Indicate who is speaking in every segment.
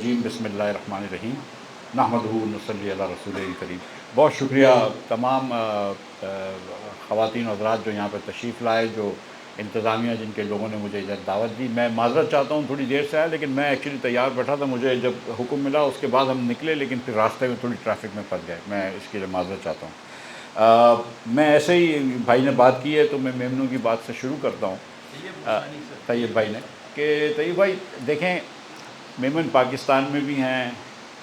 Speaker 1: الرجیم بسم اللہ الرحمن الرحیم نحمدہ ونصلی علی رسول کریم۔ بہت شکریہ تمام خواتین و حضرات جو یہاں پہ تشریف لائے، جو انتظامیہ جن کے لوگوں نے مجھے ادھر دعوت دی۔ میں معذرت چاہتا ہوں، تھوڑی دیر سے آیا، لیکن میں ایکچولی تیار بیٹھا تھا، مجھے جب حکم ملا اس کے بعد ہم نکلے، لیکن پھر راستے میں تھوڑی ٹریفک میں پھنس گئے، میں اس کے لیے معذرت چاہتا ہوں۔ میں ایسے ہی بھائی نے بات کی ہے تو میں میمنوں کی بات سے شروع کرتا ہوں، طیب بھائی نے، کہ طیب بھائی دیکھیں، میمن پاکستان میں بھی ہیں،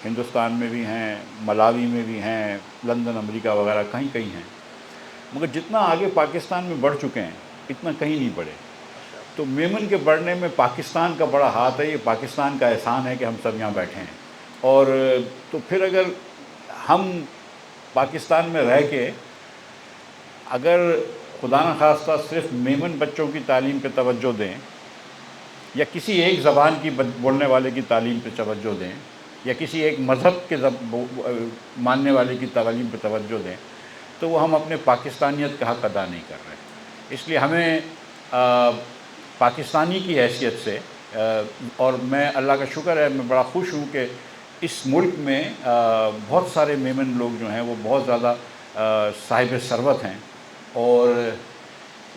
Speaker 1: ہندوستان میں بھی ہیں، ملاوی میں بھی ہیں، لندن امریکہ وغیرہ کہیں کہیں ہیں، مگر جتنا آگے پاکستان میں بڑھ چکے ہیں اتنا کہیں نہیں بڑھے۔ تو میمن کے بڑھنے میں پاکستان کا بڑا ہاتھ ہے، یہ پاکستان کا احسان ہے کہ ہم سب یہاں بیٹھے ہیں۔ اور تو پھر اگر ہم پاکستان میں رہ کے اگر خدا نخواستہ صرف میمن بچوں کی تعلیم پہ توجہ دیں، یا کسی ایک زبان کی بولنے والے کی تعلیم پہ توجہ دیں، یا کسی ایک مذہب کے ماننے والے کی تعلیم پہ توجہ دیں، تو وہ ہم اپنے پاکستانیت کا حق ادا نہیں کر رہے۔ اس لیے ہمیں پاکستانی کی حیثیت سے، اور میں اللہ کا شکر ہے، میں بڑا خوش ہوں کہ اس ملک میں بہت سارے میمن لوگ جو ہیں وہ بہت زیادہ صاحب ثروت ہیں، اور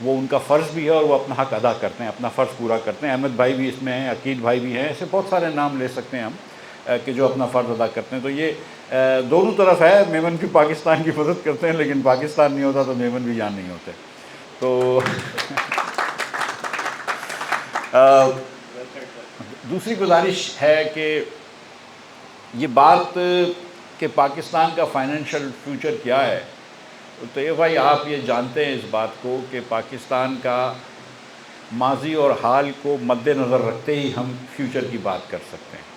Speaker 1: وہ ان کا فرض بھی ہے اور وہ اپنا حق ادا کرتے ہیں، اپنا فرض پورا کرتے ہیں۔ احمد بھائی بھی اس میں ہیں، عقید بھائی بھی ہیں، ایسے بہت سارے نام لے سکتے ہیں ہم کہ جو اپنا فرض ادا کرتے ہیں۔ تو یہ دونوں طرف ہے، میمن بھی پاکستان کی مدد کرتے ہیں، لیکن پاکستان نہیں ہوتا تو میمن بھی یہاں نہیں ہوتے۔ تو دوسری گزارش ہے کہ یہ بات کہ پاکستان کا فائنینشیل فیوچر کیا ہے، تو یہ بھائی آپ یہ جانتے ہیں اس بات کو کہ پاکستان کا ماضی اور حال کو مد نظر رکھتے ہی ہم فیوچر کی بات کر سکتے ہیں۔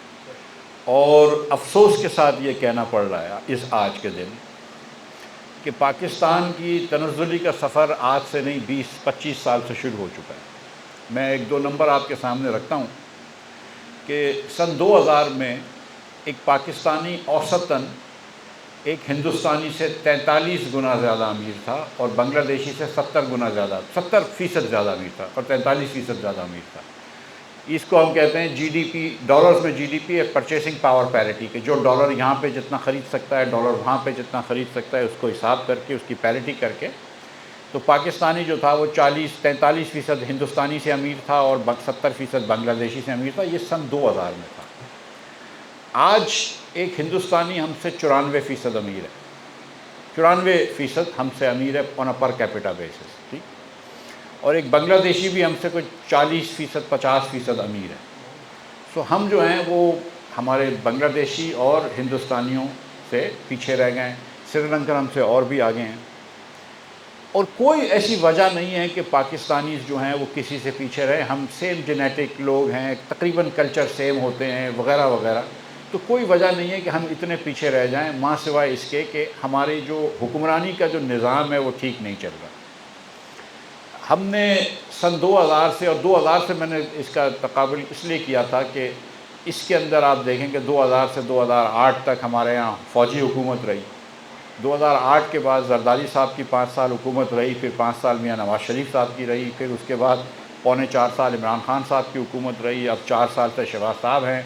Speaker 1: اور افسوس کے ساتھ یہ کہنا پڑ رہا ہے اس آج کے دن کہ پاکستان کی تنزلی کا سفر آج سے نہیں 20-25 سال سے شروع ہو چکا ہے۔ میں ایک دو نمبر آپ کے سامنے رکھتا ہوں کہ سن 2000 میں ایک پاکستانی اوسطاً ایک ہندوستانی سے 43 گنا زیادہ امیر تھا، اور بنگلہ دیشی سے 70% زیادہ امیر تھا، اور 43% زیادہ امیر تھا۔ اس کو ہم کہتے ہیں جی ڈی پی، ڈالرز میں جی ڈی پی، ایک پرچیسنگ پاور پیرٹی، کہ جو ڈالر یہاں پہ جتنا خرید سکتا ہے، ڈالر وہاں پہ جتنا خرید سکتا ہے، اس کو حساب کر کے اس کی پیرٹی کر کے، تو پاکستانی جو تھا وہ 43% ہندوستانی سے امیر تھا اور 70% بنگلہ دیشی سے امیر تھا۔ یہ سن 2000 میں تھا۔ آج ایک ہندوستانی ہم سے 94% امیر ہے، 94% ہم سے امیر ہے آن اے پر کیپٹا بیسس، ٹھیک، اور ایک بنگلہ دیشی بھی ہم سے کوئی 40% 50% امیر ہے۔ سو ہم جو ہیں وہ ہمارے بنگلہ دیشی اور ہندوستانیوں سے پیچھے رہ گئے ہیں، سری لنکن ہم سے اور بھی آگے ہیں، اور کوئی ایسی وجہ نہیں ہے کہ پاکستانیز جو ہیں وہ کسی سے پیچھے رہے۔ ہم سیم جینیٹک لوگ ہیں، تقریباً کلچر سیم ہوتے ہیں وغیرہ وغیرہ، تو کوئی وجہ نہیں ہے کہ ہم اتنے پیچھے رہ جائیں، ماں سوائے اس کے کہ ہماری جو حکمرانی کا جو نظام ہے وہ ٹھیک نہیں چل رہا۔ ہم نے سن 2000 سے، اور 2000 سے میں نے اس کا تقابل اس لیے کیا تھا کہ اس کے اندر آپ دیکھیں کہ 2000 سے 2008 تک ہمارے یہاں فوجی حکومت رہی، 2008 کے بعد زرداری صاحب کی 5 سال حکومت رہی، پھر 5 سال میاں نواز شریف صاحب کی رہی، پھر اس کے بعد 4.25 سال عمران خان صاحب کی حکومت رہی، اب 4 سال سے شہباز صاحب ہیں۔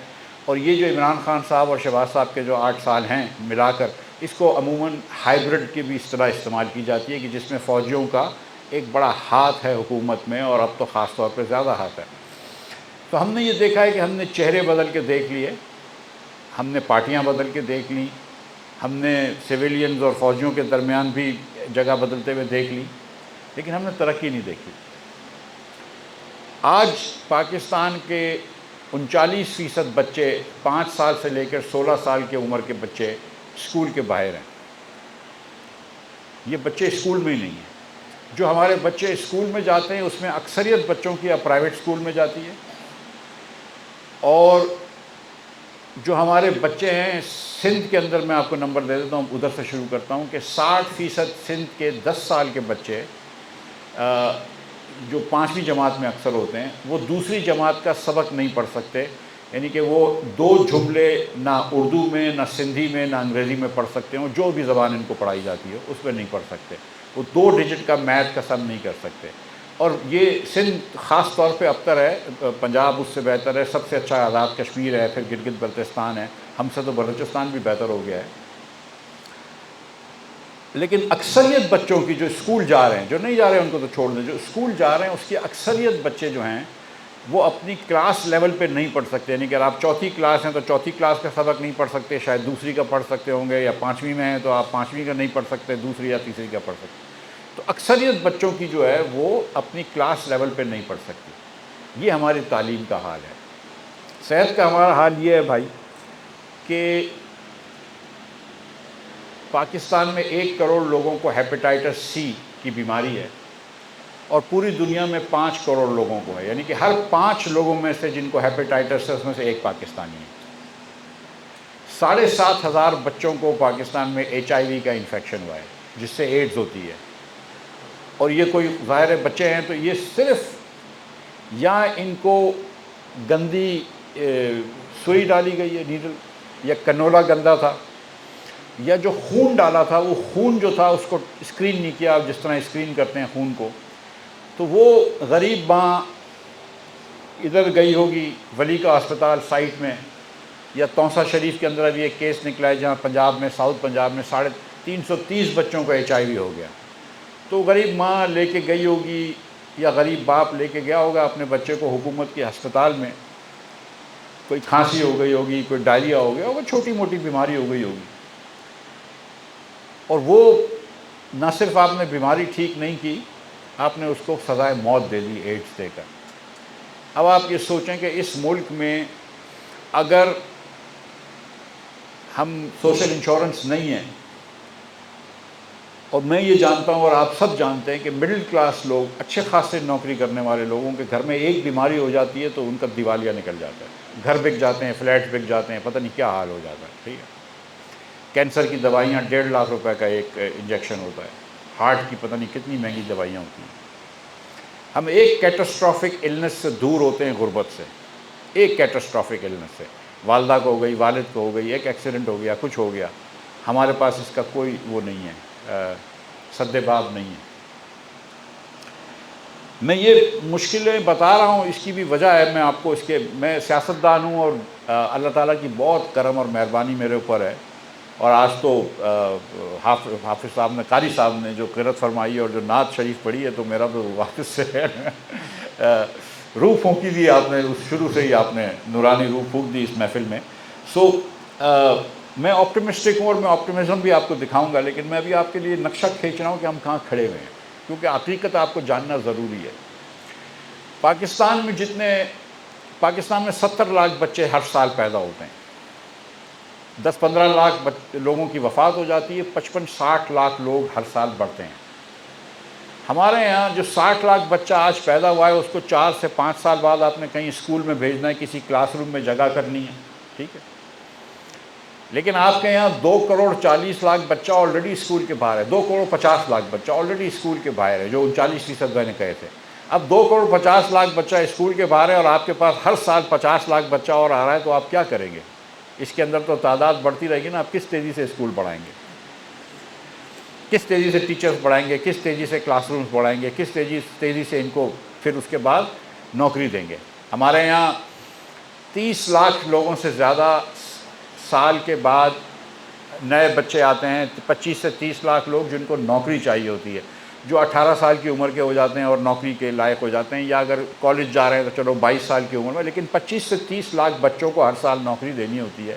Speaker 1: اور یہ جو عمران خان صاحب اور شہباز صاحب کے جو 8 سال ہیں ملا کر، اس کو عموماً ہائیبرڈ کی بھی اس طرح استعمال کی جاتی ہے کہ جس میں فوجیوں کا ایک بڑا ہاتھ ہے حکومت میں، اور اب تو خاص طور پہ زیادہ ہاتھ ہے۔ تو ہم نے یہ دیکھا ہے کہ ہم نے چہرے بدل کے دیکھ لیے، ہم نے پارٹیاں بدل کے دیکھ لیں، ہم نے سویلینز اور فوجیوں کے درمیان بھی جگہ بدلتے ہوئے دیکھ لی، لیکن ہم نے ترقی نہیں دیکھی۔ آج پاکستان کے 39% بچے 5 سال سے لے کر 16 سال کی عمر کے بچے اسکول کے باہر ہیں۔ یہ بچے اسکول میں ہی نہیں ہیں۔ جو ہمارے بچے اسکول میں جاتے ہیں اس میں اکثریت بچوں کی اب پرائیویٹ اسکول میں جاتی ہے، اور جو ہمارے بچے ہیں سندھ کے اندر، میں آپ کو نمبر دے دیتا ہوں، ادھر سے شروع کرتا ہوں، کہ 60% سندھ کے 10 سال کے بچے جو 5ویں جماعت میں اکثر ہوتے ہیں، وہ دوسری جماعت کا سبق نہیں پڑھ سکتے، یعنی کہ وہ 2 جملے نہ اردو میں، نہ سندھی میں، نہ انگریزی میں پڑھ سکتے ہیں، جو بھی زبان ان کو پڑھائی جاتی ہے اس میں نہیں پڑھ سکتے، وہ 2 ڈیجٹ کا میتھ کا سم نہیں کر سکتے۔ اور یہ سندھ خاص طور پہ ابتر ہے، پنجاب اس سے بہتر ہے، سب سے اچھا آزاد کشمیر ہے، پھر گلگت بلتستان ہے، ہم سے تو بلوچستان بھی بہتر ہو گیا ہے۔ لیکن اکثریت بچوں کی جو اسکول جا رہے ہیں، جو نہیں جا رہے ہیں ان کو تو چھوڑ دیں، جو اسکول جا رہے ہیں اس کی اکثریت بچے جو ہیں وہ اپنی کلاس لیول پہ نہیں پڑھ سکتے، یعنی کہ اگر آپ چوتھی کلاس ہیں تو چوتھی کلاس کا سبق نہیں پڑھ سکتے، شاید دوسری کا پڑھ سکتے ہوں گے، یا پانچویں میں ہیں تو آپ پانچویں کا نہیں پڑھ سکتے، دوسری یا تیسری کا پڑھ سکتے۔ تو اکثریت بچوں کی جو ہے وہ اپنی کلاس لیول پہ نہیں پڑھ سکتی۔ یہ ہماری تعلیم کا حال ہے۔ صحت کا ہمارا حال یہ ہے بھائی کہ پاکستان میں 1 کروڑ لوگوں کو ہیپیٹائٹس سی کی بیماری ہے، اور پوری دنیا میں 5 کروڑ لوگوں کو ہے، یعنی کہ ہر 5 لوگوں میں سے جن کو ہیپیٹائٹس ہے اس میں سے ایک پاکستانی ہے۔ 7,500 بچوں کو پاکستان میں HIV کا انفیکشن ہوا ہے، جس سے ایڈز ہوتی ہے۔ اور یہ کوئی ظاہر بچے ہیں تو یہ صرف یا ان کو گندی سوئی ڈالی گئی ہے، نیڈل، یا کنولا گندا تھا، یا جو خون ڈالا تھا وہ خون جو تھا اس کو اسکرین نہیں کیا، جس طرح اسکرین کرتے ہیں خون کو، تو وہ غریب ماں ادھر گئی ہوگی ولی کا ہسپتال سائٹ میں، یا تونسا شریف کے اندر ابھی ایک کیس نکلا ہے جہاں پنجاب میں، ساؤتھ پنجاب میں 330 بچوں کو HIV ہو گیا، تو غریب ماں لے کے گئی ہوگی یا غریب باپ لے کے گیا ہوگا اپنے بچے کو حکومت کے ہسپتال میں، کوئی کھانسی ہو گئی ہوگی، کوئی ڈائریا ہو گیا ہوگا، چھوٹی موٹی بیماری ہو گئی ہوگی، اور وہ نہ صرف آپ نے بیماری ٹھیک نہیں کی، آپ نے اس کو سزائے موت دے دی ایڈز دے کر۔ اب آپ یہ سوچیں کہ اس ملک میں اگر ہم سوشل انشورنس نہیں ہیں، اور میں یہ جانتا ہوں اور آپ سب جانتے ہیں کہ مڈل کلاس لوگ، اچھے خاصے نوکری کرنے والے لوگوں کے گھر میں ایک بیماری ہو جاتی ہے تو ان کا دیوالیہ نکل جاتا ہے، گھر بک جاتے ہیں، فلیٹ بک جاتے ہیں، پتہ نہیں کیا حال ہو جاتا ہے، ٹھیک ہے۔ کینسر کی دوائیاں 1.5 لاکھ روپے کا ایک انجیکشن ہوتا ہے، ہارٹ کی پتہ نہیں کتنی مہنگی دوائیاں ہوتی ہیں۔ ہم ایک کیٹاسٹرافک النس سے دور ہوتے ہیں، غربت سے، ایک کیٹاسٹرافک النس سے، والدہ کو ہو گئی، والد کو ہو گئی، ایک ایکسیڈنٹ ہو گیا، کچھ ہو گیا، ہمارے پاس اس کا کوئی وہ نہیں ہے، سدباب نہیں ہے۔ میں یہ مشکلیں بتا رہا ہوں، اس کی بھی وجہ ہے، میں آپ کو اس کے، میں سیاستدان ہوں اور اللہ تعالیٰ کی بہت کرم اور مہربانی میرے اوپر ہے، اور آج تو حافظ صاحب نے، قاری صاحب نے جو قرأت فرمائی اور جو نعت شریف پڑھی ہے، تو میرا تو واپس سے ہے روح پھونکی دی آپ نے، اس شروع سے ہی آپ نے نورانی روح پھونک دی اس محفل میں۔ سو میں آپٹمسٹک ہوں اور میں آپٹمزم بھی آپ کو دکھاؤں گا، لیکن میں ابھی آپ کے لیے نقشہ کھینچ رہا ہوں کہ ہم کہاں کھڑے ہوئے ہیں، کیونکہ حقیقت آپ کو جاننا ضروری ہے۔ پاکستان میں 70 لاکھ بچے ہر سال پیدا ہوتے ہیں، 10-15 لاکھ لوگوں کی وفات ہو جاتی ہے، 55-60 لاکھ لوگ ہر سال بڑھتے ہیں۔ ہمارے یہاں جو 60 لاکھ بچہ آج پیدا ہوا ہے، اس کو 4 سے 5 سال بعد آپ نے کہیں اسکول میں بھیجنا ہے، کسی کلاس روم میں جگہ کرنی ہے، ٹھیک ہے۔ لیکن آپ کے یہاں 2,40,00,000 بچہ آلریڈی اسکول کے باہر ہے، 2,50,00,000 بچہ آلریڈی اسکول کے باہر ہے، جو 39% میں نے کہے تھے۔ اب 2,50,00,000 بچہ اسکول کے باہر ہے، اور آپ کے پاس ہر سال 50 لاکھ بچہ اور آ رہا ہے، تو آپ کیا کریں گے؟ اس کے اندر تو تعداد بڑھتی رہے گی نا، آپ کس تیزی سے اسکول بڑھائیں گے، کس تیزی سے ٹیچرز بڑھائیں گے، کس تیزی سے کلاس رومز بڑھائیں گے، کس تیزی سے ان کو پھر اس کے بعد نوکری دیں گے۔ ہمارے یہاں 30 لاکھ لوگوں سے زیادہ سال کے بعد نئے بچے آتے ہیں، 25 سے 30 لاکھ لوگ جن کو نوکری چاہیے ہوتی ہے، جو 18 سال کی عمر کے ہو جاتے ہیں اور نوکری کے لائق ہو جاتے ہیں، یا اگر کالج جا رہے ہیں تو چلو 22 سال کی عمر میں، لیکن 25 سے 30 لاکھ بچوں کو ہر سال نوکری دینی ہوتی ہے۔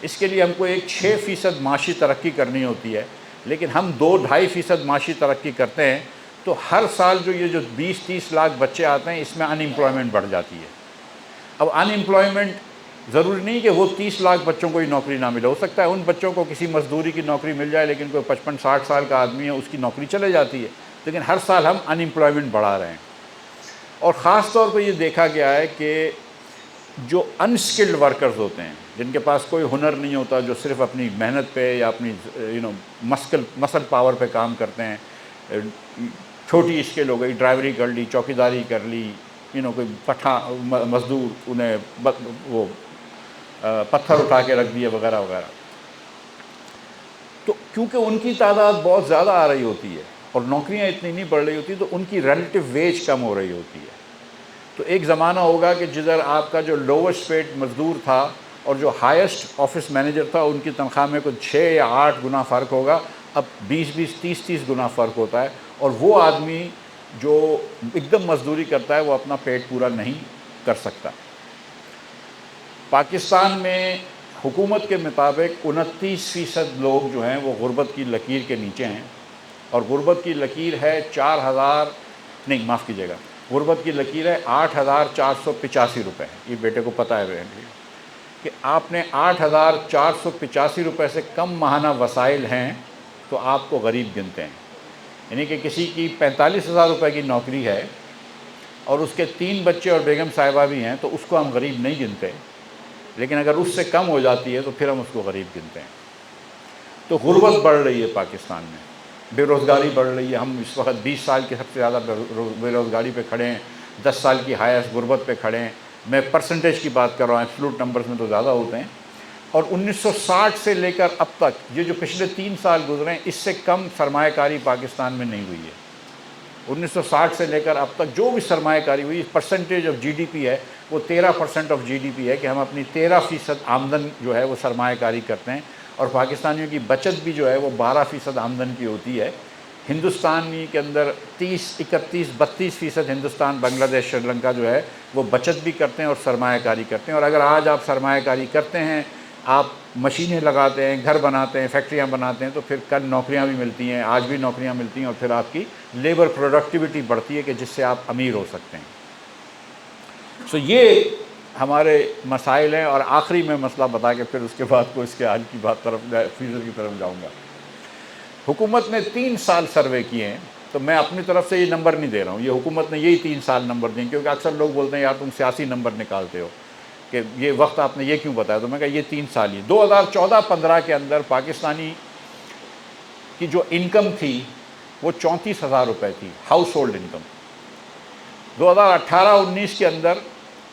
Speaker 1: اس کے لیے ہم کو ایک 6% معاشی ترقی کرنی ہوتی ہے، لیکن ہم 2-2.5% معاشی ترقی کرتے ہیں، تو ہر سال جو 20-30 لاکھ بچے آتے ہیں، اس میں ان ایمپلائمنٹ بڑھ جاتی ہے۔ اب ان ایمپلائمنٹ ضروری نہیں کہ وہ 30 لاکھ بچوں کو ہی نوکری نہ ملے، ہو سکتا ہے ان بچوں کو کسی مزدوری کی نوکری مل جائے، لیکن کوئی 55-60 سال کا آدمی ہے، اس کی نوکری چلے جاتی ہے، لیکن ہر سال ہم ان ایمپلائمنٹ بڑھا رہے ہیں۔ اور خاص طور پہ یہ دیکھا گیا ہے کہ جو انسکلڈ ورکرز ہوتے ہیں، جن کے پاس کوئی ہنر نہیں ہوتا، جو صرف اپنی محنت پہ یا اپنی مسل پاور پہ کام کرتے ہیں، چھوٹی اسکل ہو گئی، ڈرائیوری کر لی، چوکیداری کر لی، کوئی مزدور انہیں وہ پتھر اٹھا کے رکھ دیے وغیرہ وغیرہ، تو کیونکہ ان کی تعداد بہت زیادہ آ رہی ہوتی ہے، اور نوکریاں اتنی نہیں بڑھ رہی ہوتی تو ان کی ریلیٹیو ویج کم ہو رہی ہوتی ہے. تو ایک زمانہ ہوگا کہ جدھر آپ کا جو لووسٹ پیڈ مزدور تھا اور جو ہائیسٹ آفس مینیجر تھا ان کی تنخواہ میں کچھ 6 یا 8 گنا فرق ہوگا. اب 20 30 گنا فرق ہوتا ہے, اور وہ آدمی جو ایک دم مزدوری کرتا ہے وہ اپنا پیٹ پورا نہیں کر سکتا. پاکستان میں حکومت کے مطابق 29% لوگ جو ہیں وہ غربت کی لکیر کے نیچے ہیں, اور غربت کی لکیر ہے 4000 نہیں معاف کیجیے گا, غربت کی لکیر ہے 8485 روپے. یہ بیٹے کو پتہ ہے کہ آپ نے 8485 روپے سے کم ماہانہ وسائل ہیں تو آپ کو غریب گنتے ہیں. یعنی کہ کسی کی 45,000 روپے کی نوکری ہے اور اس کے 3 بچے اور بیگم صاحبہ بھی ہیں تو اس کو ہم غریب نہیں گنتے, لیکن اگر اس سے کم ہو جاتی ہے تو پھر ہم اس کو غریب گنتے ہیں. تو غربت بڑھ رہی ہے پاکستان میں, بے روزگاری بڑھ رہی ہے. ہم اس وقت 20 سال کے سب سے زیادہ بے روزگاری پہ کھڑے ہیں, 10 سال کی ہائیسٹ غربت پہ کھڑے ہیں. میں پرسنٹیج کی بات کر رہا ہوں, ایبسولوٹ نمبرز میں تو زیادہ ہوتے ہیں. اور 1960 سے لے کر اب تک یہ جو پچھلے 3 سال گزرے ہیں اس سے کم سرمایہ کاری پاکستان میں نہیں ہوئی ہے. 1960 سے لے کر اب تک جو بھی سرمایہ کاری ہوئی, percentage of G D P ہے وہ 13% آف جی ڈی پی ہے, کہ ہم اپنی 13% آمدن جو ہے وہ سرمایہ کاری کرتے ہیں. اور پاکستانیوں کی بچت بھی جو ہے وہ 12% آمدن کی ہوتی ہے. ہندوستانی کے اندر 30 31 32% ہندوستان بنگلہ دیش سری لنکا جو ہے وہ بچت بھی کرتے ہیں اور سرمایہ کاری کرتے ہیں. اور اگر آج آپ سرمایہ کاری کرتے ہیں, آپ مشینیں لگاتے ہیں, گھر بناتے ہیں, فیکٹریاں بناتے ہیں, تو پھر کل نوکریاں بھی ملتی ہیں, آج بھی نوکریاں ملتی ہیں, اور پھر آپ کی لیبر پروڈکٹیوٹی بڑھتی ہے کہ جس سے آپ امیر ہو سکتے ہیں. سو یہ ہمارے مسائل ہیں. اور آخری میں مسئلہ بتا کے پھر اس کے بعد کو اس کے حل کی بات طرف فیوچر کی طرف جاؤں گا. حکومت نے 3 سال سروے کیے ہیں, تو میں اپنی طرف سے یہ نمبر نہیں دے رہا ہوں, یہ حکومت نے یہی 3 سال نمبر دیں, کیونکہ اکثر لوگ بولتے ہیں یار تم سیاسی نمبر نکالتے ہو کہ یہ وقت آپ نے یہ کیوں بتایا. تو میں کہا یہ 3 سال ہی 2014-15 کے اندر پاکستانی کی جو انکم تھی وہ 34,000 روپے تھی, ہاؤس ہولڈ انکم. 2018-19 کے اندر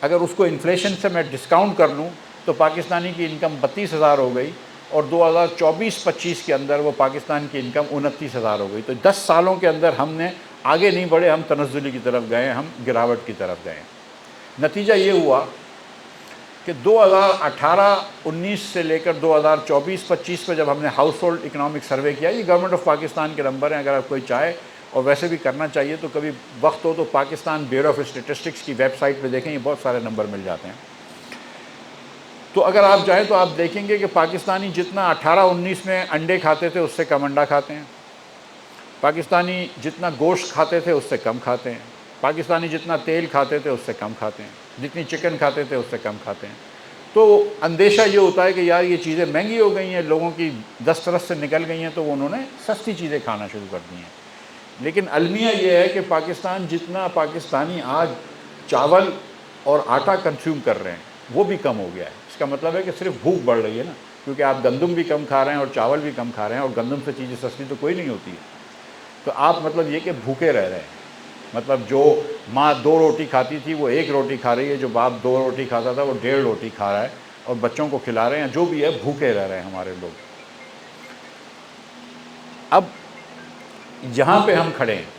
Speaker 1: اگر اس کو انفلیشن سے میں ڈسکاؤنٹ کر لوں تو پاکستانی کی انکم 32,000 ہو گئی, اور 2024-25 کے اندر وہ پاکستان کی انکم 29,000 ہو گئی. تو 10 سالوں کے اندر ہم نے آگے نہیں بڑھے, ہم تنزلی کی طرف گئے, ہم گراوٹ کی طرف گئے. نتیجہ یہ ہوا کہ 2018-19 سے لے کر 2024-25 پہ جب ہم نے ہاؤس ہولڈ اکنامک سروے کیا, یہ گورنمنٹ آف پاکستان کے نمبر ہیں, اگر آپ کوئی چاہے اور ویسے بھی کرنا چاہیے تو کبھی وقت ہو تو پاکستان بیورو آف اسٹیٹسٹکس کی ویب سائٹ پہ دیکھیں, یہ بہت سارے نمبر مل جاتے ہیں. تو اگر آپ جائیں تو آپ دیکھیں گے کہ پاکستانی جتنا 18-19 میں انڈے کھاتے تھے اس سے کم انڈا کھاتے ہیں, پاکستانی جتنا گوشت کھاتے تھے اس سے کم کھاتے ہیں, پاکستانی جتنا تیل کھاتے تھے اس سے کم کھاتے ہیں, جتنی چکن کھاتے تھے اس سے کم کھاتے ہیں. تو اندیشہ یہ ہوتا ہے کہ یار یہ چیزیں مہنگی ہو گئی ہیں, لوگوں کی دسترس سے نکل گئی ہیں, تو انہوں نے سستی چیزیں کھانا شروع کر دی ہیں. لیکن المیہ یہ ہے کہ پاکستان جتنا پاکستانی آج چاول اور آٹا کنزیوم کر رہے ہیں وہ بھی کم ہو گیا ہے. اس کا مطلب ہے کہ صرف بھوک بڑھ رہی ہے نا, کیونکہ آپ گندم بھی کم کھا رہے ہیں اور چاول بھی کم کھا رہے ہیں, اور گندم سے چیزیں سستی تو کوئی نہیں ہوتی ہے. تو آپ مطلب یہ کہ بھوکے رہ رہے ہیں. مطلب جو ماں 2 روٹی کھاتی تھی وہ 1 روٹی کھا رہی ہے, جو باپ 2 روٹی کھاتا تھا وہ 1.5 روٹی کھا رہا ہے, اور بچوں کو کھلا رہے ہیں, جو بھی ہے بھوکے رہ رہے ہیں ہمارے لوگ. اب یہاں پہ ہم کھڑے ہیں,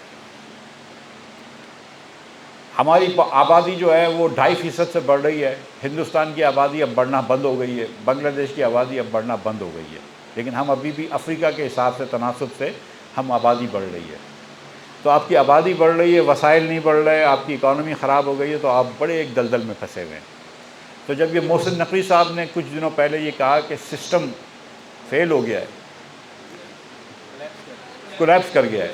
Speaker 1: ہماری آبادی جو ہے وہ 2.5% سے بڑھ رہی ہے. ہندوستان کی آبادی اب بڑھنا بند ہو گئی ہے, بنگلہ دیش کی آبادی اب بڑھنا بند ہو گئی ہے, لیکن ہم ابھی بھی افریقہ کے حساب سے تناسب سے ہم آبادی بڑھ رہی ہے. تو آپ کی آبادی بڑھ رہی ہے, وسائل نہیں بڑھ رہے, آپ کی اکانومی خراب ہو گئی ہے, تو آپ بڑے ایک دلدل میں پھنسے ہوئے ہیں. تو جب یہ محسن نقوی صاحب نے کچھ دنوں پہلے یہ کہا کہ سسٹم فیل ہو گیا ہے, کولیپس کر گیا ہے,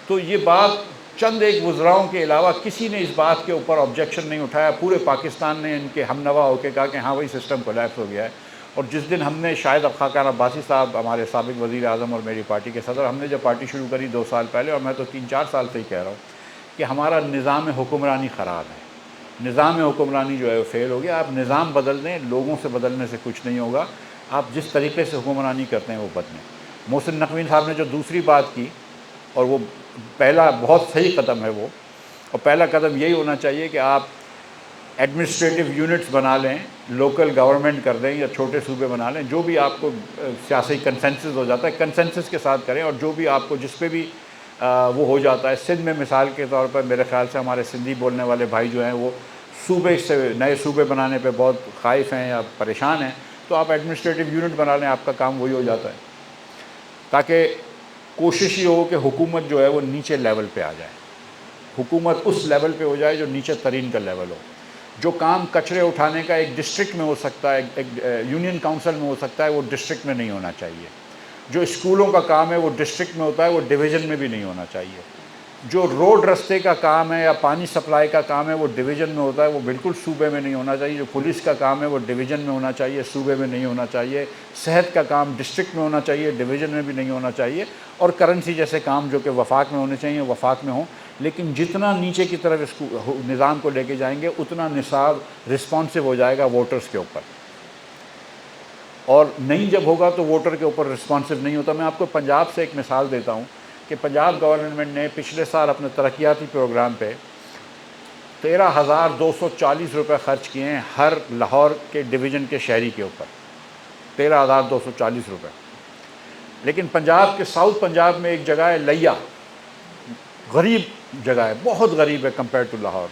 Speaker 1: تو یہ بات چند ایک وزراؤں کے علاوہ کسی نے اس بات کے اوپر آبجیکشن نہیں اٹھایا. پورے پاکستان نے ان کے ہم نوا ہو کے کہا کہ ہاں وہی سسٹم کولیپس ہو گیا ہے. اور جس دن ہم نے شاہد خاقان عباسی صاحب ہمارے سابق وزیر اعظم اور میری پارٹی کے صدر, ہم نے جب پارٹی شروع کری 2 سال پہلے, اور میں تو 3-4 سال سے ہی کہہ رہا ہوں کہ ہمارا نظام حکمرانی خراب ہے, نظام حکمرانی جو ہے وہ فیل ہو گیا. آپ نظام بدل دیں, لوگوں سے بدلنے سے کچھ نہیں ہوگا, آپ جس طریقے سے حکمرانی کرتے ہیں وہ بدلیں. محسن نقوی صاحب نے جو دوسری بات کی, اور وہ پہلا بہت صحیح قدم ہے وہ, اور پہلا قدم یہی ہونا چاہیے کہ آپ ایڈمنسٹریٹو یونٹس بنا لیں، لوکل گورنمنٹ کر دیں یا چھوٹے صوبے بنا لیں، جو بھی آپ کو سیاسی کنسنسس ہو جاتا ہے کنسنسس کے ساتھ کریں، اور جو بھی آپ کو جس پہ بھی وہ ہو جاتا ہے. سندھ میں مثال کے طور پر میرے خیال سے ہمارے سندھی بولنے والے بھائی جو ہیں وہ صوبے سے نئے صوبے بنانے پہ بہت خائف ہیں یا پریشان ہیں، تو آپ ایڈمنسٹریٹو یونٹ بنا لیں، آپ کا کام وہی ہو جاتا ہے. تاکہ کوشش یہ ہو کہ حکومت جو ہے وہ نیچے لیول پہ آ جائے، حکومت اس لیول پہ ہو جائے جو نیچے ترین کا لیول ہو. جو کام کچرے اٹھانے کا ایک ڈسٹرکٹ میں ہو سکتا ہے، ایک یونین کاؤنسل میں ہو سکتا ہے، وہ ڈسٹرکٹ میں نہیں ہونا چاہیے. جو اسکولوں کا کام ہے وہ ڈسٹرکٹ میں ہوتا ہے، وہ ڈویژن میں بھی نہیں ہونا چاہیے. جو روڈ رستے کا کام ہے یا پانی سپلائی کا کام ہے وہ ڈویژن میں ہوتا ہے، وہ بالکل صوبے میں نہیں ہونا چاہیے. جو پولیس کا کام ہے وہ ڈویژن میں ہونا چاہیے، صوبے میں نہیں ہونا چاہیے. صحت کا کام ڈسٹرکٹ میں ہونا چاہیے، ڈویژن میں بھی نہیں ہونا چاہیے. اور کرنسی جیسے کام جو کہ وفاق میں ہونے چاہیے وفاق میں ہوں. لیکن جتنا نیچے کی طرف اس کو نظام کو لے کے جائیں گے اتنا نصاب رسپانسو ہو جائے گا ووٹرز کے اوپر، اور نہیں جب ہوگا تو ووٹر کے اوپر رسپانسو نہیں ہوتا. میں آپ کو پنجاب سے ایک مثال دیتا ہوں کہ پنجاب گورنمنٹ نے پچھلے سال اپنے ترقیاتی پروگرام پہ 13,240 روپے خرچ کیے ہیں ہر لاہور کے ڈویژن کے شہری کے اوپر، 13,240 روپے. لیکن پنجاب کے ساؤتھ پنجاب میں ایک جگہ ہے لیا، غریب جگہ ہے، بہت غریب ہے compare to Lahore.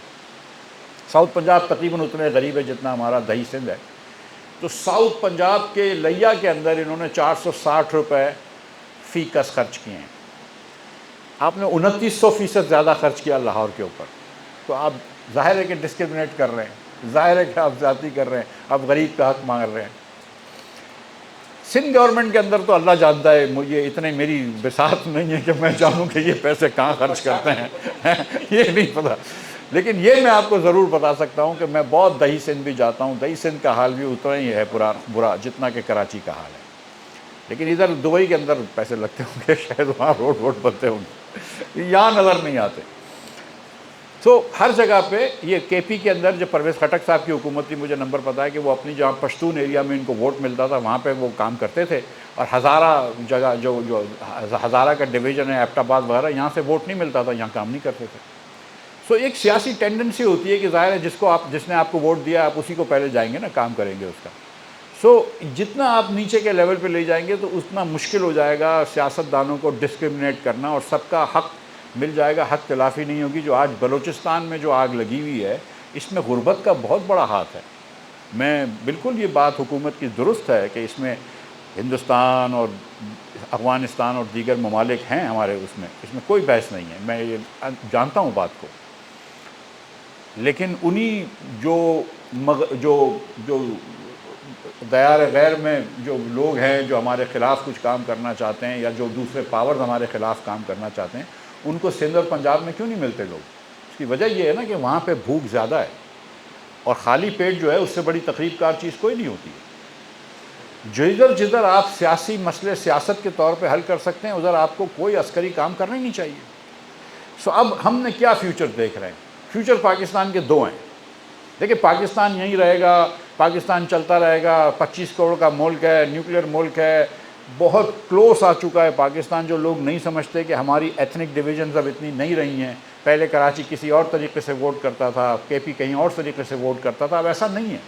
Speaker 1: South Punjab تقریباً اتنے غریب ہے جتنا ہمارا دہی سندھ ہے. تو ساؤتھ پنجاب کے لیا کے اندر انہوں نے 460 روپے فی کس خرچ کیے ہیں. آپ نے 2900% زیادہ خرچ کیا لاہور کے اوپر. تو آپ ظاہر ہے کہ ڈسکرمنیٹ کر رہے ہیں، ظاہر ہے کہ آپ زیادتی کر رہے ہیں، آپ غریب کا حق مانگ رہے ہیں. سندھ گورنمنٹ کے اندر تو اللہ جانتا ہے، مجھے اتنے میری بساط نہیں ہے کہ میں جانوں کہ یہ پیسے کہاں خرچ کرتے ہیں یہ نہیں پتہ. لیکن یہ میں آپ کو ضرور بتا سکتا ہوں کہ میں بہت دہی سندھ بھی جاتا ہوں، دہی سندھ کا حال بھی اتنا ہی ہے برا جتنا کہ کراچی کا حال ہے. لیکن ادھر دبئی کے اندر پیسے لگتے ہوں گے، شاید وہاں روڈ بنتے ہوں گے، یہاں نظر نہیں آتے. تو ہر جگہ پہ یہ کے پی کے اندر جو پرویز خٹک صاحب کی حکومت تھی، مجھے نمبر پتہ ہے کہ وہ اپنی جہاں پشتون ایریا میں ان کو ووٹ ملتا تھا وہاں پہ وہ کام کرتے تھے. اور ہزارہ جگہ جو ہزارہ کا ڈویژن ہے ایبٹ آباد وغیرہ، یہاں سے ووٹ نہیں ملتا تھا، یہاں کام نہیں کرتے تھے. سو ایک سیاسی ٹینڈنسی ہوتی ہے کہ ظاہر ہے جس نے آپ کو ووٹ دیا آپ اسی کو پہلے جائیں گے نا، کام کریں گے اس کا. سو جتنا آپ نیچے کے لیول پہ لے جائیں گے تو اتنا مشکل ہو جائے گا سیاست دانوں کو ڈسکرمنیٹ کرنا، اور سب کا حق مل جائے گا، حق تلافی نہیں ہوگی. جو آج بلوچستان میں جو آگ لگی ہوئی ہے اس میں غربت کا بہت بڑا ہاتھ ہے. میں بالکل یہ بات حکومت کی درست ہے کہ اس میں ہندوستان اور افغانستان اور دیگر ممالک ہیں ہمارے، اس میں کوئی بحث نہیں ہے، میں یہ جانتا ہوں بات کو. لیکن انہی جو دیار غیر میں جو لوگ ہیں جو ہمارے خلاف کچھ کام کرنا چاہتے ہیں یا جو دوسرے پاورز ہمارے خلاف کام کرنا چاہتے ہیں، ان کو سندھ اور پنجاب میں کیوں نہیں ملتے لوگ؟ اس کی وجہ یہ ہے نا کہ وہاں پہ بھوک زیادہ ہے، اور خالی پیٹ جو ہے اس سے بڑی تقریب کار چیز کوئی نہیں ہوتی ہے. جدھر آپ سیاسی مسئلے سیاست کے طور پہ حل کر سکتے ہیں ادھر آپ کو کوئی عسکری کام کرنا ہی نہیں چاہیے. سو اب ہم نے کیا فیوچر دیکھ رہے ہیں؟ فیوچر پاکستان کے دو ہیں. دیکھیں پاکستان یہیں رہے گا، پاکستان چلتا رہے گا، 25 کروڑ کا ملک ہے، نیوکلیر ملک ہے، بہت کلوز آ چکا ہے پاکستان. جو لوگ نہیں سمجھتے کہ ہماری ایتھنک ڈویژنز اب اتنی نہیں رہی ہیں، پہلے کراچی کسی اور طریقے سے ووٹ کرتا تھا، کے پی کہیں اور طریقے سے ووٹ کرتا تھا، اب ایسا نہیں ہے.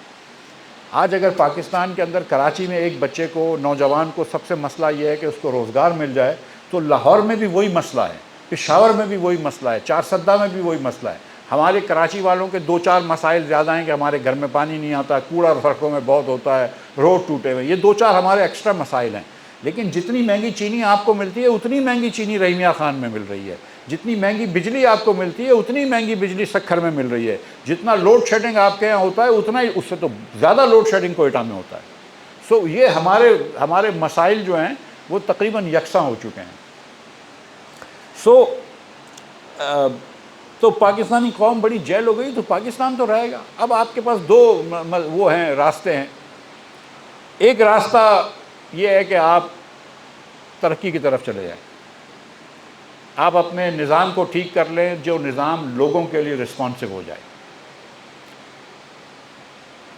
Speaker 1: آج اگر پاکستان کے اندر کراچی میں ایک بچے کو، نوجوان کو سب سے مسئلہ یہ ہے کہ اس کو روزگار مل جائے، تو لاہور میں بھی وہی مسئلہ ہے، پشاور میں بھی وہی مسئلہ ہے، چارسدہ میں بھی وہی مسئلہ ہے. ہمارے کراچی والوں کے 2-4 مسائل زیادہ ہیں کہ ہمارے گھر میں پانی نہیں آتا، کوڑا سڑکوں میں بہت ہوتا ہے، روڈ ٹوٹے ہوئے، یہ 2-4 ہمارے ایکسٹرا مسائل ہیں. لیکن جتنی مہنگی چینی آپ کو ملتی ہے اتنی مہنگی چینی رحیمیہ خان میں مل رہی ہے. جتنی مہنگی بجلی آپ کو ملتی ہے اتنی مہنگی بجلی سکھر میں مل رہی ہے. جتنا لوڈ شیڈنگ آپ کے یہاں ہوتا ہے اتنا ہی، اس سے تو زیادہ لوڈ شیڈنگ کوئٹہ میں ہوتا ہے. سو یہ ہمارے مسائل جو ہیں وہ تقریباً یکساں ہو چکے ہیں. سو تو پاکستانی قوم بڑی جیل ہو گئی، تو پاکستان تو رہے گا. اب آپ کے پاس دو وہ ہیں راستے ہیں. ایک راستہ یہ ہے کہ آپ ترقی کی طرف چلے جائیں، آپ اپنے نظام کو ٹھیک کر لیں جو نظام لوگوں کے لیے رسپانسو ہو جائے،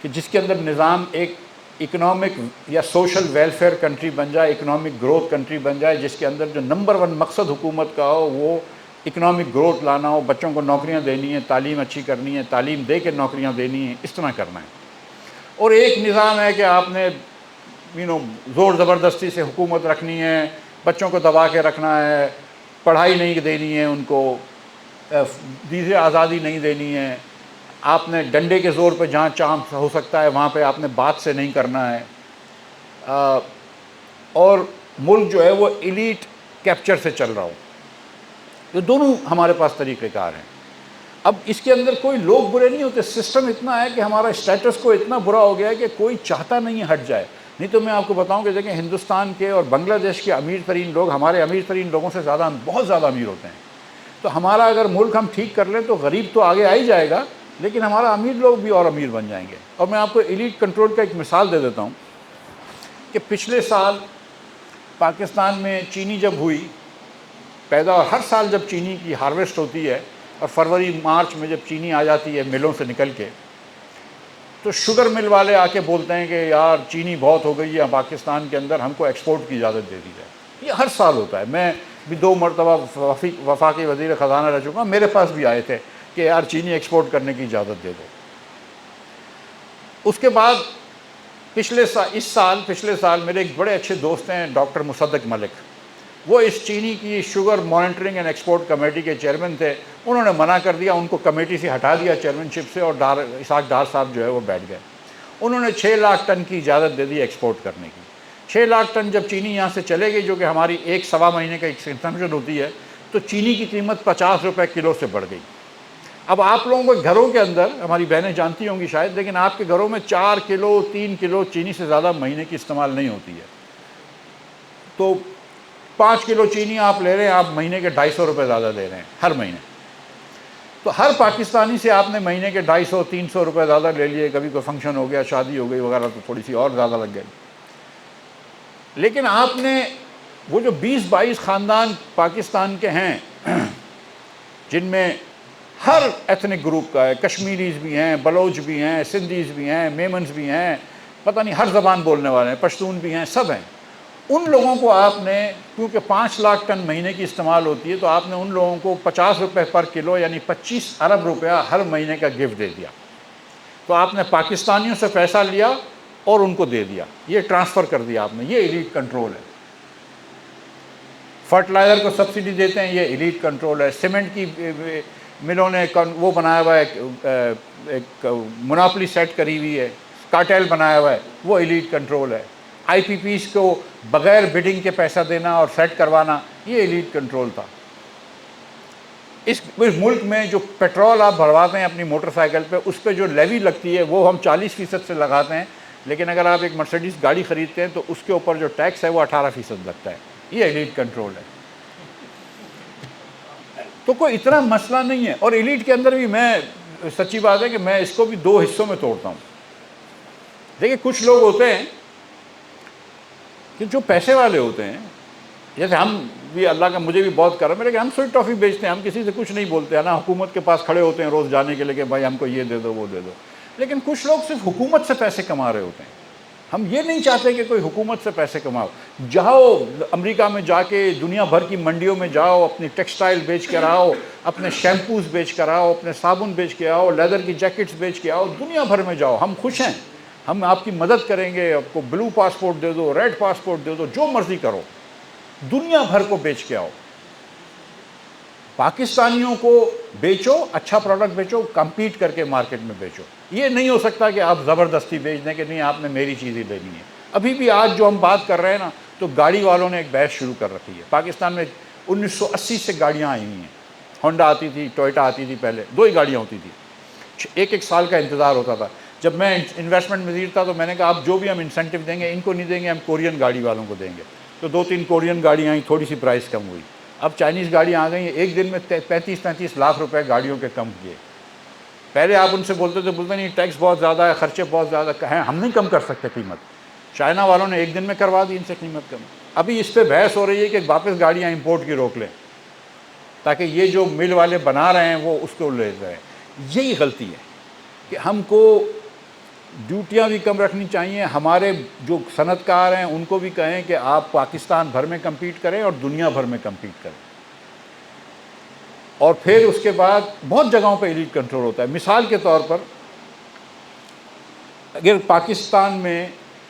Speaker 1: کہ جس کے اندر نظام ایک اکنامک یا سوشل ویلفیئر کنٹری بن جائے، اکنامک گروتھ کنٹری بن جائے، جس کے اندر جو نمبر 1 مقصد حکومت کا ہو وہ اکنامک گروتھ لانا ہو، بچوں کو نوکریاں دینی ہیں، تعلیم اچھی کرنی ہے، تعلیم دے کے نوکریاں دینی ہیں، اس طرح کرنا ہے۔ اور ایک نظام ہے کہ آپ نے زور زبردستی سے حکومت رکھنی ہے، بچوں کو دبا کے رکھنا ہے، پڑھائی نہیں دینی ہے ان کو، دیزے آزادی نہیں دینی ہے، آپ نے ڈنڈے کے زور پہ جہاں چانس ہو سکتا ہے وہاں پہ آپ نے بات سے نہیں کرنا ہے، اور ملک جو ہے وہ ایلیٹ کیپچر سے چل رہا ہو۔ یہ دونوں ہمارے پاس طریقہ کار ہیں۔ اب اس کے اندر کوئی لوگ برے نہیں ہوتے، سسٹم اتنا ہے کہ ہمارا اسٹیٹس کو اتنا برا ہو گیا ہے کہ کوئی چاہتا نہیں ہٹ جائے۔ نہیں تو میں آپ کو بتاؤں کہ دیکھیں ہندوستان کے اور بنگلہ دیش کے امیر ترین لوگ ہمارے امیر ترین لوگوں سے زیادہ بہت زیادہ امیر ہوتے ہیں۔ تو ہمارا اگر ملک ہم ٹھیک کر لیں تو غریب تو آگے آ ہی جائے گا، لیکن ہمارا امیر لوگ بھی اور امیر بن جائیں گے۔ اور میں آپ کو ایلیٹ کنٹرول کا ایک مثال دے دیتا ہوں کہ پچھلے سال پاکستان میں چینی جب ہوئی پیدا، اور ہر سال جب چینی کی ہارویسٹ ہوتی ہے اور فروری مارچ میں جب چینی آ جاتی ہے ملوں سے نکل کے، تو شوگر مل والے آ کے بولتے ہیں کہ یار چینی بہت ہو گئی ہے پاکستان کے اندر، ہم کو ایکسپورٹ کی اجازت دے دی جائے۔ یہ ہر سال ہوتا ہے، میں بھی 2 مرتبہ وفاقی وزیر خزانہ رہ چکا ہوں، میرے پاس بھی آئے تھے کہ یار چینی ایکسپورٹ کرنے کی اجازت دے دو۔ اس کے بعد پچھلے سال میرے ایک بڑے اچھے دوست ہیں ڈاکٹر مصدق ملک، وہ اس چینی کی sugar monitoring and export committee کے چیئرمین تھے۔ انہوں نے منع کر دیا، ان کو کمیٹی سے ہٹا دیا چیئرمین شپ سے، اور اسحاق ڈار صاحب جو ہے وہ بیٹھ گئے۔ انہوں نے 6 لاکھ ٹن کی اجازت دے دی ایکسپورٹ کرنے کی۔ 6 لاکھ ٹن جب چینی یہاں سے چلے گئی، جو کہ ہماری 1-1.25 مہینے کا ایک کنزمپشن ہوتی ہے، تو چینی کی قیمت 50 روپے کلو سے بڑھ گئی۔ اب آپ لوگوں کے گھروں کے اندر، ہماری بہنیں جانتی ہوں گی شاید، لیکن آپ کے گھروں میں 4 کلو 3 کلو چینی سے زیادہ مہینے کی استعمال نہیں ہوتی ہے۔ تو 5 کلو چینی آپ لے رہے ہیں، آپ مہینے کے 250 روپے زیادہ دے رہے ہیں ہر مہینے۔ تو ہر پاکستانی سے آپ نے مہینے کے 250-300 روپے زیادہ لے لیے، کبھی کوئی فنکشن ہو گیا، شادی ہو گئی وغیرہ، تو تھوڑی سی اور زیادہ لگ گئی۔ لیکن آپ نے وہ جو 20-22 خاندان پاکستان کے ہیں جن میں ہر ایتھنک گروپ کا ہے، کشمیریز بھی ہیں، بلوچ بھی ہیں، سندھیز بھی ہیں، میمنز بھی ہیں، پتہ نہیں ہر زبان بولنے والے ہیں، پشتون بھی ہیں، سب ہیں۔ ان لوگوں کو آپ نے، کیونکہ 5 لاکھ ٹن مہینے کی استعمال ہوتی ہے، تو آپ نے ان لوگوں کو 50 روپے پر کلو یعنی 25 ارب روپیہ ہر مہینے کا گفٹ دے دیا۔ تو آپ نے پاکستانیوں سے پیسہ لیا اور ان کو دے دیا، یہ ٹرانسفر کر دیا آپ نے، یہ ایلیٹ کنٹرول ہے۔ فرٹیلائزر کو سبسڈی دیتے ہیں، یہ ایلیٹ کنٹرول ہے۔ سیمنٹ کی ملوں نے وہ بنایا ہوا ہے، ایک مناپلی سیٹ کری ہوئی ہے، کارٹیل بنایا ہوا ہے، وہ ایلیٹ کنٹرول ہے۔ آئی پی پیز کو بغیر بڈنگ کے پیسہ دینا اور سیٹ کروانا، یہ ایلیٹ کنٹرول تھا۔ اس ملک میں جو پیٹرول آپ بھرواتے ہیں اپنی موٹر سائیکل پہ، اس پہ جو لیوی لگتی ہے وہ ہم 40% سے لگاتے ہیں، لیکن اگر آپ ایک مرسیڈیز گاڑی خریدتے ہیں تو اس کے اوپر جو ٹیکس ہے وہ 18% لگتا ہے۔ یہ ایلیٹ کنٹرول ہے۔ تو کوئی اتنا مسئلہ نہیں ہے۔ اور ایلیٹ کے اندر بھی، میں سچی بات ہے کہ میں اس کو بھی 2 حصوں میں توڑتا ہوں۔ دیکھیں کچھ لوگ ہوتے ہیں کہ جو پیسے والے ہوتے ہیں، جیسے ہم بھی، اللہ کا مجھے بھی بہت کرم ہے، لیکن ہم سویٹ ٹافی بیچتے ہیں، ہم کسی سے کچھ نہیں بولتے ہیں نا، حکومت کے پاس کھڑے ہوتے ہیں روز جانے کے لیے کہ بھائی ہم کو یہ دے دو وہ دے دو۔ لیکن کچھ لوگ صرف حکومت سے پیسے کما رہے ہوتے ہیں۔ ہم یہ نہیں چاہتے کہ کوئی حکومت سے پیسے کماؤ۔ جاؤ امریکہ میں جا کے دنیا بھر کی منڈیوں میں جاؤ، اپنی ٹیکسٹائل بیچ کر آؤ، اپنے شیمپوز بیچ کر آؤ، اپنے صابن بیچ کے آؤ، لیدر کی جیکٹس بیچ کے آؤ، دنیا بھر میں جاؤ، ہم خوش ہیں، ہم آپ کی مدد کریں گے، آپ کو بلو پاسپورٹ دے دو، ریڈ پاسپورٹ دے دو، جو مرضی کرو، دنیا بھر کو بیچ کے آؤ۔ پاکستانیوں کو بیچو، اچھا پروڈکٹ بیچو، کمپیٹ کر کے مارکیٹ میں بیچو۔ یہ نہیں ہو سکتا کہ آپ زبردستی بیچ دیں کہ نہیں آپ نے میری چیز ہی لینی ہے۔ ابھی بھی آج جو ہم بات کر رہے ہیں نا، تو گاڑی والوں نے ایک بحث شروع کر رکھی ہے۔ پاکستان میں 1980 سے گاڑیاں آئی ہوئی ہیں، ہونڈا آتی تھی، ٹوئٹا آتی تھی، پہلے 2 ہی گاڑیاں ہوتی تھی، 1 سال کا انتظار ہوتا تھا۔ جب میں انویسٹمنٹ وزیر تھا تو میں نے کہا اب جو بھی ہم انسینٹو دیں گے، ان کو نہیں دیں گے، ہم کورین گاڑی والوں کو دیں گے۔ تو 2-3 کورین گاڑیاں آئیں، تھوڑی سی پرائس کم ہوئی۔ اب چائنیز گاڑیاں آ گئی ہیں، ایک دن میں 35-35 لاکھ روپے گاڑیوں کے کم کیے۔ پہلے آپ ان سے بولتے تھے، بولتے نہیں ٹیکس بہت زیادہ ہے، خرچے بہت زیادہ ہیں، ہم نہیں کم کر سکتے قیمت۔ چائنا والوں نے ایک دن میں کروا دی ان سے قیمت کم۔ ابھی اس پہ بحث ہو رہی ہے کہ واپس گاڑیاں امپورٹ کی روک لیں، تاکہ یہ جو مل والے بنا رہے ہیں وہ اس کو لے جائیں۔ یہی غلطی ہے کہ ہم کو ڈیوٹیاں بھی کم رکھنی چاہیے۔ ہمارے جو صنعت کار ہیں ان کو بھی کہیں کہ آپ پاکستان بھر میں کمپیٹ کریں اور دنیا بھر میں کمپیٹ کریں۔ اور پھر اس کے بعد بہت جگہوں پہ ایلیٹ کنٹرول ہوتا ہے. مثال کے طور پر اگر پاکستان میں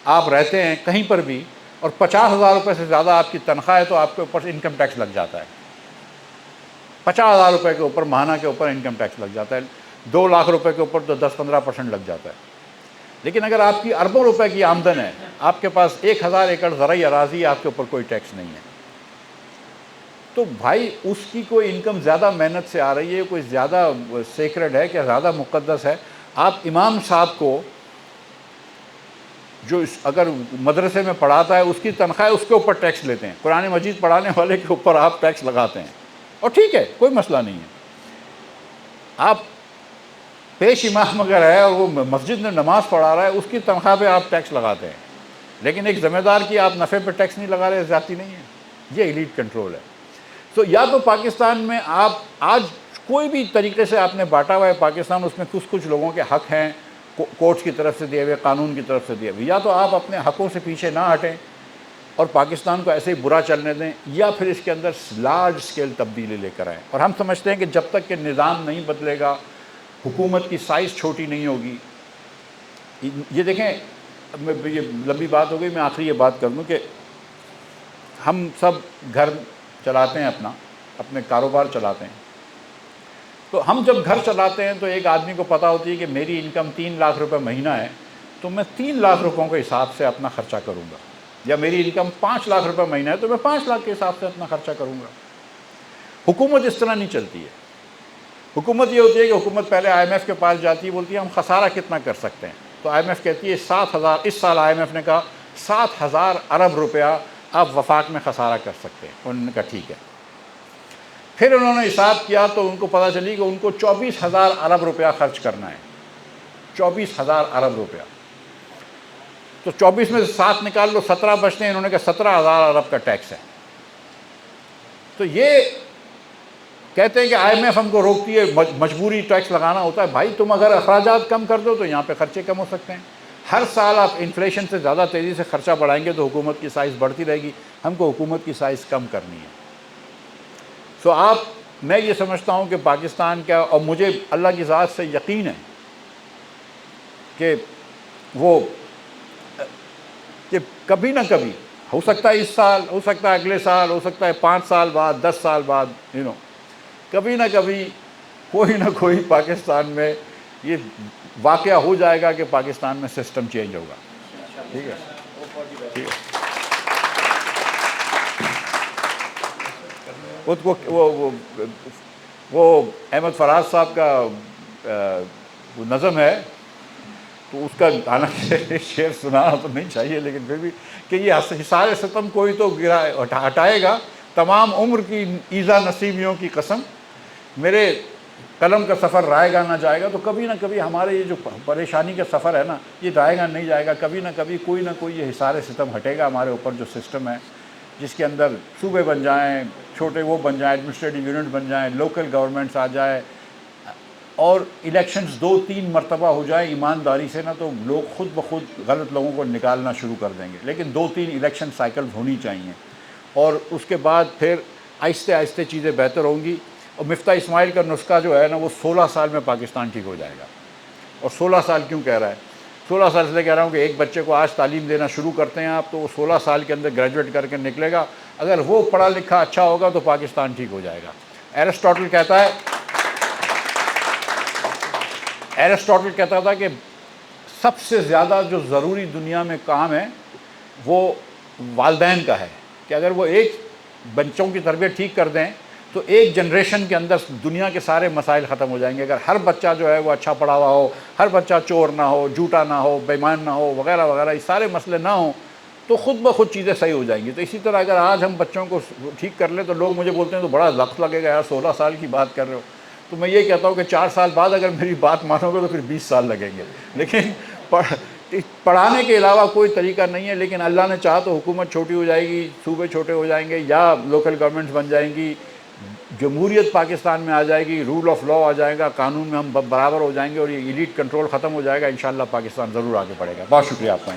Speaker 1: آپ رہتے ہیں کہیں پر بھی اور 50,000 روپے سے زیادہ آپ کی تنخواہ ہے تو آپ کے اوپر انکم ٹیکس لگ جاتا ہے. 50,000 روپے کے اوپر ماہانہ کے اوپر انکم ٹیکس لگ جاتا ہے. 2 لاکھ روپے کے اوپر تو 10-15% لگ جاتا ہے. لیکن اگر آپ کی اربوں روپے کی آمدن ہے، آپ کے پاس 1,000 ایکڑ زرعی اراضی ہے، آپ کے اوپر کوئی ٹیکس نہیں ہے، تو بھائی اس کی کوئی انکم زیادہ محنت سے آ رہی ہے، کوئی زیادہ سیکرڈ ہے کہ زیادہ مقدس ہے. آپ امام صاحب کو جو اگر مدرسے میں پڑھاتا ہے اس کی تنخواہ اس کے اوپر ٹیکس لیتے ہیں، قرآن مجید پڑھانے والے کے اوپر آپ ٹیکس لگاتے ہیں، اور ٹھیک ہے کوئی مسئلہ نہیں ہے. آپ پیش امام اگر ہے اور وہ مسجد میں نماز پڑھا رہا ہے اس کی تنخواہ پہ آپ ٹیکس لگاتے ہیں، لیکن ایک ذمہ دار کی آپ نفع پہ ٹیکس نہیں لگا رہے، زیادتی نہیں ہے. یہ ایلیٹ کنٹرول ہے. تو یا تو پاکستان میں آپ آج کوئی بھی طریقے سے آپ نے بانٹا ہوا ہے پاکستان، اس میں کچھ لوگوں کے حق ہیں کورٹس کی طرف سے دیے ہوئے، قانون کی طرف سے دیے ہوئے. یا تو آپ اپنے حقوں سے پیچھے نہ ہٹیں اور پاکستان کو ایسے ہی برا چلنے دیں، یا پھر اس کے اندر لارج اسکیل تبدیلی لے کر آئیں. اور ہم سمجھتے ہیں کہ جب تک کہ نظام نہیں بدلے گا، حکومت کی سائز چھوٹی نہیں ہوگی. یہ دیکھیں، یہ لمبی بات ہو گئی، میں آخری یہ بات کر دوں کہ ہم سب گھر چلاتے ہیں، اپنے کاروبار چلاتے ہیں. تو ہم جب گھر چلاتے ہیں تو ایک آدمی کو پتہ ہوتی ہے کہ میری انکم 3 لاکھ روپے مہینہ ہے، تو میں 3 لاکھ روپوں کے حساب سے اپنا خرچہ کروں گا. یا میری انکم 5 لاکھ روپے مہینہ ہے تو میں 5 لاکھ کے حساب سے اپنا خرچہ کروں گا. حکومت اس طرح نہیں چلتی ہے. حکومت یہ ہوتی ہے کہ حکومت پہلے آئی ایم ایف کے پاس جاتی ہے، بولتی ہے ہم خسارہ کتنا کر سکتے ہیں. تو آئی ایم ایف کہتی ہے 7,000، اس سال آئی ایم ایف نے کہا 7,000 ارب روپیہ آپ وفاق میں خسارہ کر سکتے ہیں. انہوں نے کہا ٹھیک ہے. پھر انہوں نے حساب کیا تو ان کو پتہ چلی کہ ان کو 24,000 ارب روپیہ خرچ کرنا ہے. 24,000 ارب روپیہ. تو 24 میں سے 7 نکال لو، 17 بچتے ہیں. انہوں نے کہا 17,000 ارب کا ٹیکس ہے. تو یہ کہتے ہیں کہ آئی ایم ایف ہم کو روکتی ہے، مجبوری ٹیکس لگانا ہوتا ہے. بھائی تم اگر اخراجات کم کر دو تو یہاں پہ خرچے کم ہو سکتے ہیں. ہر سال آپ انفلیشن سے زیادہ تیزی سے خرچہ بڑھائیں گے تو حکومت کی سائز بڑھتی رہے گی. ہم کو حکومت کی سائز کم کرنی ہے. سو میں یہ سمجھتا ہوں کہ پاکستان کا، اور مجھے اللہ کی ذات سے یقین ہے کہ وہ کہ کبھی نہ کبھی، ہو سکتا ہے اس سال، ہو سکتا ہے اگلے سال، ہو سکتا ہے 5 سال بعد، 10 سال بعد، کبھی نہ کبھی کوئی نہ کوئی پاکستان میں یہ واقعہ ہو جائے گا کہ پاکستان میں سسٹم چینج ہوگا. ٹھیک ہے، ٹھیک ہے. وہ احمد فراز صاحب کا وہ نظم ہے، تو اس کا حالانکہ شعر سنانا تو نہیں چاہیے، لیکن پھر بھی کہ یہ حصار ستم کوئی تو ہٹائے گا، تمام عمر کی ایذا نصیبیوں کی قسم، میرے قلم کا سفر رائے گا نہ جائے گا. تو کبھی نہ کبھی ہمارے یہ جو پریشانی کا سفر ہے نا، یہ رائے گا نہیں جائے گا. کبھی نہ کبھی کوئی نہ کوئی یہ حصار ستم ہٹے گا ہمارے اوپر، جو سسٹم ہے جس کے اندر صوبے بن جائیں، چھوٹے وہ بن جائیں، ایڈمنسٹریٹو یونٹ بن جائیں، لوکل گورنمنٹس آ جائے، اور الیکشنز 2-3 مرتبہ ہو جائیں ایمانداری سے نا، تو لوگ خود بخود غلط لوگوں کو نکالنا شروع کر دیں گے. لیکن 2-3 الیکشن سائیکلز ہونی چاہیے، اور اس کے بعد پھر آہستہ آہستہ چیزیں بہتر ہوں گی. اور مفتاح اسماعیل کا نسخہ جو ہے نا، وہ 16 سال میں پاکستان ٹھیک ہو جائے گا. اور 16 سال کیوں کہہ رہا ہے؟ 16 سال سے کہہ رہا ہوں کہ ایک بچے کو آج تعلیم دینا شروع کرتے ہیں آپ، تو وہ 16 سال کے اندر گریجویٹ کر کے نکلے گا. اگر وہ پڑھا لکھا اچھا ہوگا تو پاکستان ٹھیک ہو جائے گا. ایرسٹوٹل کہتا تھا کہ سب سے زیادہ جو ضروری دنیا میں کام ہے وہ والدین کا ہے، کہ اگر وہ ایک بچوں کی تربیت ٹھیک کر دیں تو ایک جنریشن کے اندر دنیا کے سارے مسائل ختم ہو جائیں گے. اگر ہر بچہ جو ہے وہ اچھا پڑھا ہوا ہو، ہر بچہ چور نہ ہو، جھوٹا نہ ہو، بے ایمان نہ ہو، وغیرہ وغیرہ، یہ سارے مسئلے نہ ہوں تو خود بخود چیزیں صحیح ہو جائیں گی. تو اسی طرح اگر آج ہم بچوں کو ٹھیک کر لیں تو لوگ مجھے بولتے ہیں تو بڑا وقت لگے گا یار، 16 سال کی بات کر رہے ہو. تو میں یہ کہتا ہوں کہ 4 سال بعد اگر میری بات مانو گے تو پھر 20 سال لگیں گے. لیکن پڑھانے کے علاوہ کوئی طریقہ نہیں ہے. لیکن اللہ نے چاہا تو حکومت چھوٹی ہو جائے گی، صوبے چھوٹے ہو جائیں گے، یا لوکل گورنمنٹس بن جائیں گی، جمہوریت پاکستان میں آ جائے گی، رول آف لا آ جائے گا، قانون میں ہم برابر ہو جائیں گے، اور یہ ایلیٹ کنٹرول ختم ہو جائے گا. انشاءاللہ پاکستان ضرور آگے بڑھے گا. بہت شکریہ آپ کا.